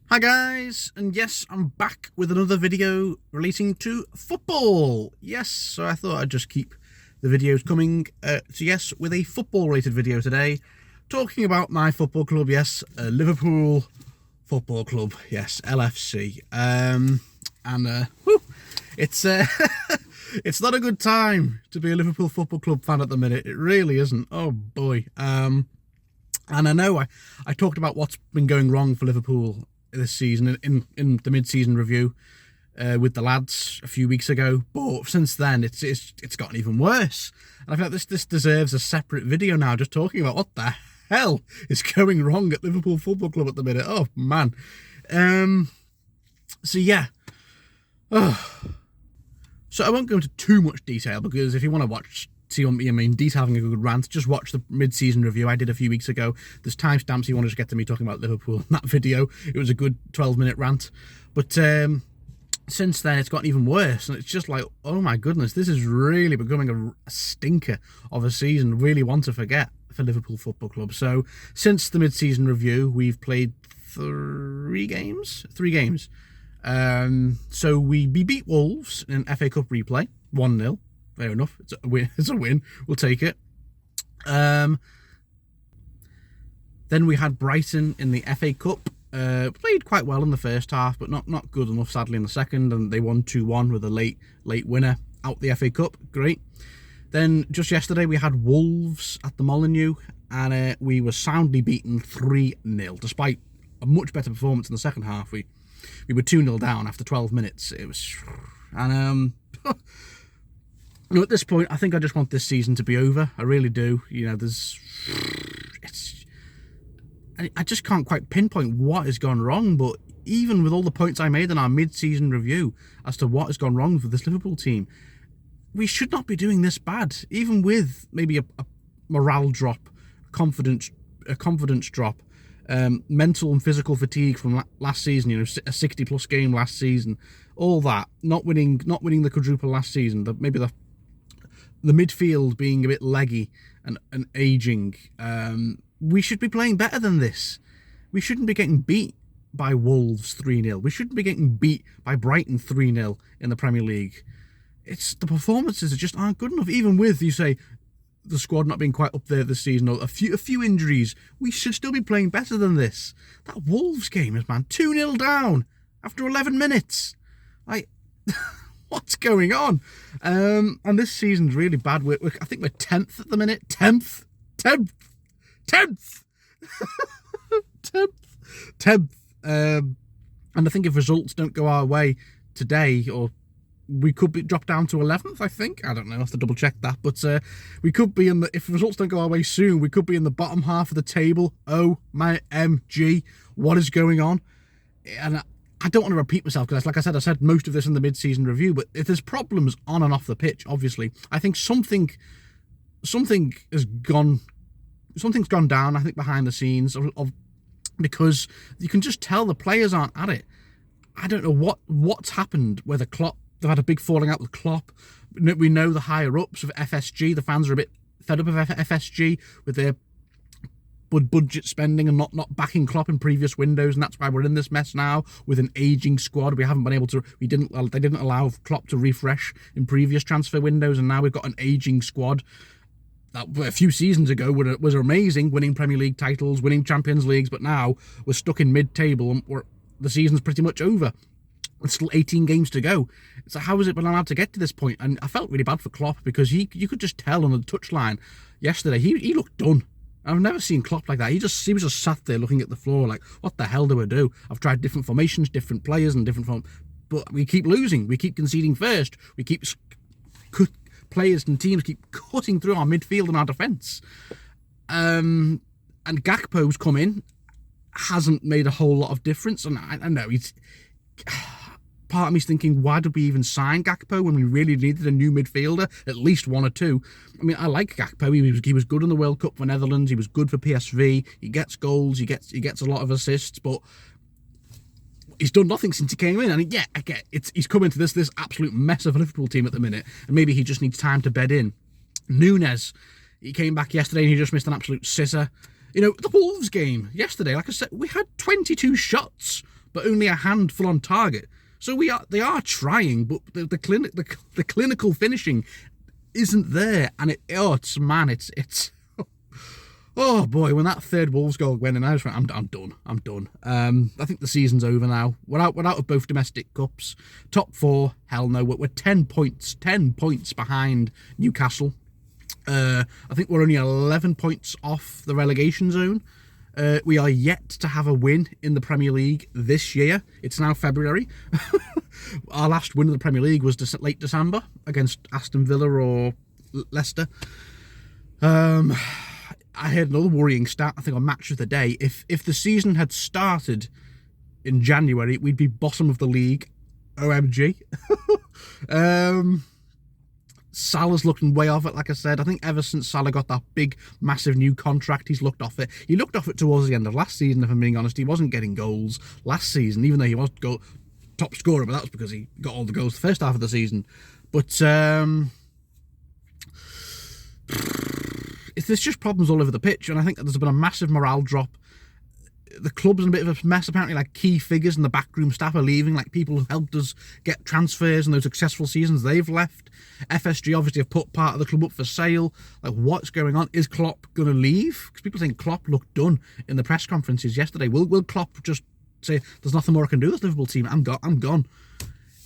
Hi guys, and yes, I'm back with another video relating to football. Yes, so I thought I'd just keep the videos coming. So yes, with a football related video today, talking about my football club, yes, Liverpool Football Club, yes, LFC. It's it's not a good time to be a Liverpool Football Club fan at the minute. It really isn't. Oh boy. And I know I talked about what's been going wrong for Liverpool this season in the mid-season review with the lads a few weeks ago, but since then it's gotten even worse. And I feel like this deserves a separate video now, just talking about what the hell is going wrong at Liverpool Football Club at the minute. Oh man. So yeah. So I won't go into too much detail, because if you want to see me in detail having a good rant, just watch the mid-season review I did a few weeks ago. There's timestamps if you want to just get to me talking about Liverpool in that video. It was a good 12-minute rant. But since then, it's gotten even worse. And it's just like, oh my goodness, this is really becoming a stinker of a season. Really want to forget for Liverpool Football Club. So since the mid-season review, we've played three games. So we beat Wolves in an FA Cup replay, 1-0. Fair enough. It's a win. It's a win. We'll take it. Then we had Brighton in the FA Cup. Played quite well in the first half, but not good enough, sadly, in the second. And they won 2-1 with a late winner out the FA Cup. Great. Then just yesterday we had Wolves at the Molineux, and we were soundly beaten 3-0, despite a much better performance in the second half. We were 2-0 down after 12 minutes. It was, and at this point, I think I just want this season to be over. I really do. You know, I just can't quite pinpoint what has gone wrong, but even with all the points I made in our mid-season review as to what has gone wrong for this Liverpool team, we should not be doing this bad. Even with maybe a morale drop, a confidence drop, mental and physical fatigue from last season, you know, a 60-plus game last season, all that, not winning the quadruple last season, maybe the midfield being a bit leggy and aging, we should be playing better than this. We shouldn't be getting beat by Wolves 3-0. We shouldn't be getting beat by Brighton 3-0 in the Premier League. It's the performances that just aren't good enough. Even with, you say, the squad not being quite up there this season, or a few injuries, we should still be playing better than this. That Wolves game is, man, 2-0 down after 11 minutes. Like, what's going on? And this season's really bad. I think we're 10th at the minute. 10th. 10th. And I think if results don't go our way today, or we could be dropped down to 11th, I think. I don't know, I have to double check that. But we could be if results don't go our way soon, we could be in the bottom half of the table. Oh my MG, what is going on? And I don't want to repeat myself, because like I said most of this in the mid-season review, but if there's problems on and off the pitch, obviously, I think something's gone down, I think, behind the scenes, because you can just tell the players aren't at it. I don't know what's happened, whether they've had a big falling out with Klopp. We know the higher-ups of FSG, the fans are a bit fed up of FSG with their budget spending and not backing Klopp in previous windows, and that's why we're in this mess now with an aging squad. We haven't been able to. They didn't allow Klopp to refresh in previous transfer windows, and now we've got an aging squad that a few seasons ago was amazing, winning Premier League titles, winning Champions Leagues, but now we're stuck in mid-table and the season's pretty much over. There's still 18 games to go. So how has it been allowed to get to this point? And I felt really bad for Klopp, because you could just tell on the touchline yesterday, he looked done. I've never seen Klopp like that. He was just sat there looking at the floor like, what the hell do I do? I've tried different formations, different players, and but we keep losing. We keep conceding first. We keep players and teams keep cutting through our midfield and our defence. And Gakpo's come in, hasn't made a whole lot of difference. And I know part of me's thinking, why did we even sign Gakpo when we really needed a new midfielder, at least one or two? I mean, I like Gakpo. He was good in the World Cup for Netherlands. He was good for PSV. He gets goals. He gets a lot of assists, but he's done nothing since he came in. And yeah, I get he's come into this absolute mess of a Liverpool team at the minute, and maybe he just needs time to bed in. Núñez, he came back yesterday and he just missed an absolute scissor. You know, the Wolves game yesterday, like I said, we had 22 shots but only a handful on target. So they are trying, but the clinical finishing isn't there, and it's oh boy, when that third Wolves goal went in, I just went, I'm done. I think the season's over now. We're out of both domestic cups. Top 4, hell no. We're 10 points behind Newcastle. I think we're only 11 points off the relegation zone. We are yet to have a win in the Premier League this year. It's now February. Our last win in the Premier League was late December against Aston Villa or Leicester. I heard another worrying stat, I think, on Match of the Day. If the season had started in January, we'd be bottom of the league. OMG. Salah's looking way off it, like I said. I think ever since Salah got that big, massive new contract, he's looked off it. He looked off it towards the end of last season, if I'm being honest. He wasn't getting goals last season, even though he was top scorer, but that was because he got all the goals the first half of the season. But there's just problems all over the pitch, and I think there's been a massive morale drop. The club's in a bit of a mess, apparently. Like, key figures in the backroom staff are leaving, like people who helped us get transfers in those successful seasons, they've left. FSG obviously have put part of the club up for sale. Like, what's going on? Is Klopp going to leave? Because people think Klopp looked done in the press conferences yesterday. Will Klopp just say, there's nothing more I can do with this Liverpool team, I'm gone?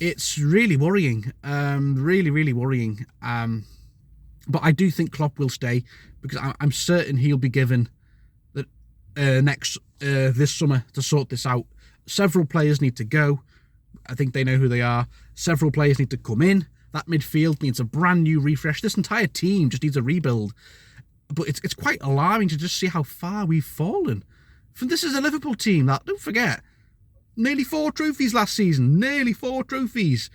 It's really worrying. Really worrying. But I do think Klopp will stay, because I'm certain he'll be given this summer to sort this out. Several players need to go. I think they know who they are. Several players need to come in. That midfield needs a brand new refresh. This entire team just needs a rebuild. But it's quite alarming to just see how far we've fallen. This is a Liverpool team that, don't forget, nearly 4 trophies last season. Nearly 4 trophies.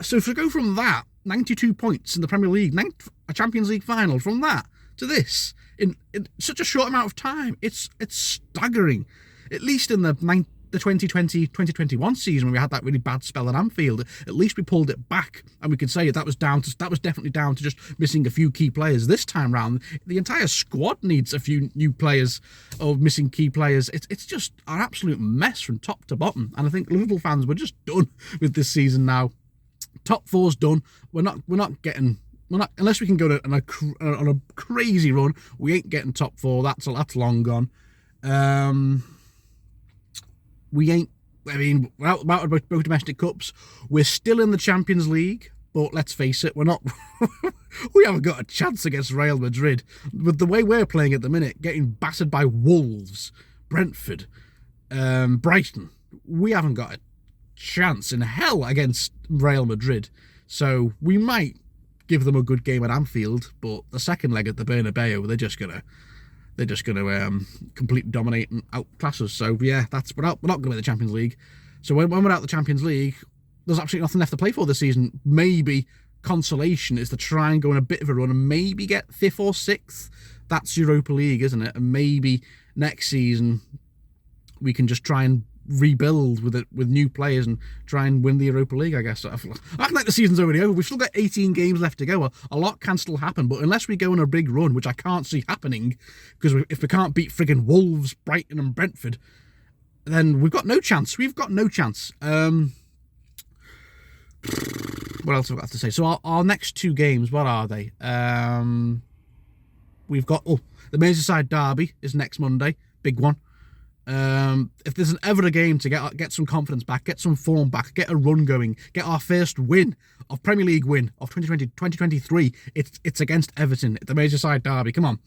So to go from that, 92 points in the Premier League, a Champions League final, from that to this in such a short amount of time, it's staggering. At least in the 2020-2021 season, when we had that really bad spell at Anfield, at least we pulled it back, and we could say that was definitely down to just missing a few key players. This time round, the entire squad needs a few new players or missing key players. It's just an absolute mess from top to bottom, and I think Liverpool fans were just done with this season now. Top 4's done. We're not unless we can go on a crazy run. We ain't getting top 4. That's long gone. We ain't. I mean, we're out about both domestic cups. We're still in the Champions League, but let's face it, we're not. We haven't got a chance against Real Madrid. With the way we're playing at the minute, getting battered by Wolves, Brentford, Brighton, we haven't got a chance in hell against Real Madrid. So we might give them a good game at Anfield, but the second leg at the Bernabeu, they're just gonna completely dominate and outclass us. So yeah, we're not going to win the Champions League. So when we're out of the Champions League, there's absolutely nothing left to play for this season. Maybe consolation is to try and go on a bit of a run and maybe get 5th or 6th. That's Europa League, isn't it? And maybe next season we can just try and rebuild with new players and try and win the Europa League, I guess. I feel like the season's already over. We've still got 18 games left to go. A lot can still happen, but unless we go on a big run, which I can't see happening, because if we can't beat friggin' Wolves, Brighton and Brentford, then we've got no chance. What else have I got to say? So our next 2 games, what are they? We've got the Merseyside derby is next Monday, big one. If there's ever a game to get some confidence back, get some form back, get a run going, get our first win of Premier League win of 2023, it's against Everton at the Merseyside derby. Come on.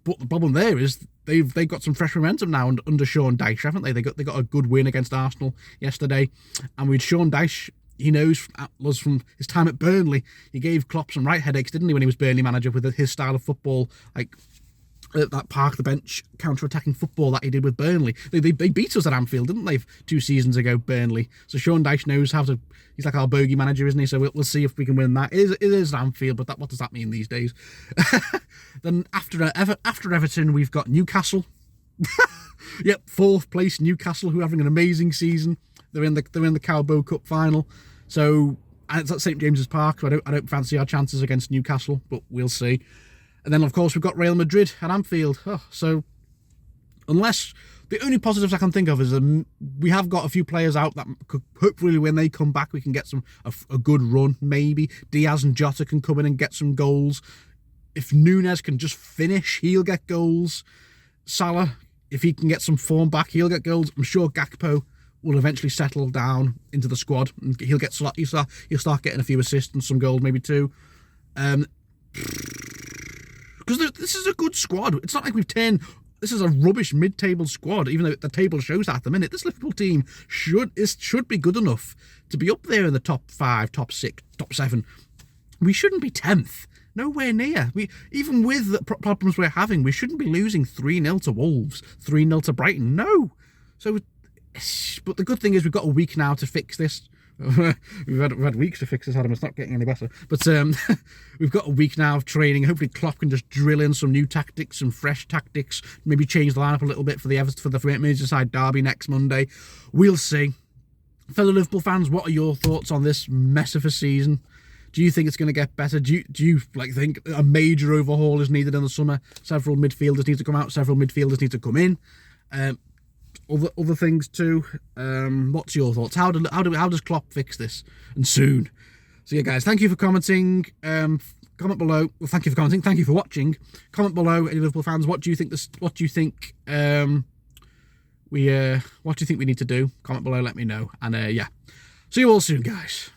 But the problem there is they've got some fresh momentum now under Sean Dyche, haven't they? They got a good win against Arsenal yesterday, and with Sean Dyche, he knows us from his time at Burnley. He gave Klopp some right headaches, didn't he, when he was Burnley manager, with his style of football, like that park the bench counter-attacking football that he did with Burnley. They beat us at Anfield, didn't they, 2 seasons ago, Burnley? So Sean Dyche knows how to. He's like our bogey manager, isn't he? So we'll see if we can win that. It is Anfield, but what does that mean these days? Then after Everton, we've got Newcastle. Yep, 4th place Newcastle, who are having an amazing season. They're in the Carabao Cup final. So and it's at St James's Park. So I don't fancy our chances against Newcastle, but we'll see. And then, of course, we've got Real Madrid at Anfield. So unless The only positives I can think of is we have got a few players out that could, hopefully when they come back we can get a good run. Maybe Diaz and Jota can come in and get some goals. If Nunez can just finish, he'll get goals. Salah, if he can get some form back, he'll get goals. I'm sure Gakpo will eventually settle down into the squad and he'll start getting a few assists and some goals, maybe 2. Because this is a good squad. It's not like this is a rubbish mid-table squad, even though the table shows that at the minute. This Liverpool team should be good enough to be up there in the top 5, top 6, top 7. We shouldn't be 10th. Nowhere near. Even with the problems we're having, we shouldn't be losing 3-0 to Wolves, 3-0 to Brighton. No. But the good thing is we've got a week now to fix this. we've had weeks to fix this, Adam. It's not getting any better. But we've got a week now of training. Hopefully Klopp can just drill in some new tactics, some fresh tactics, maybe change the lineup a little bit for the Merseyside derby next Monday. We'll see. Fellow Liverpool fans, what are your thoughts on this mess of a season? Do you think it's going to get better? Do you think a major overhaul is needed in the summer? Several midfielders need to come out. Several midfielders need to come in. Other things too. What's your thoughts? How does Klopp fix this? And soon. So yeah, guys, thank you for commenting. Comment below. Well, thank you for commenting. Thank you for watching. Comment below, any Liverpool fans. What do you think? What do you think we need to do? Comment below. Let me know. And yeah, see you all soon, guys.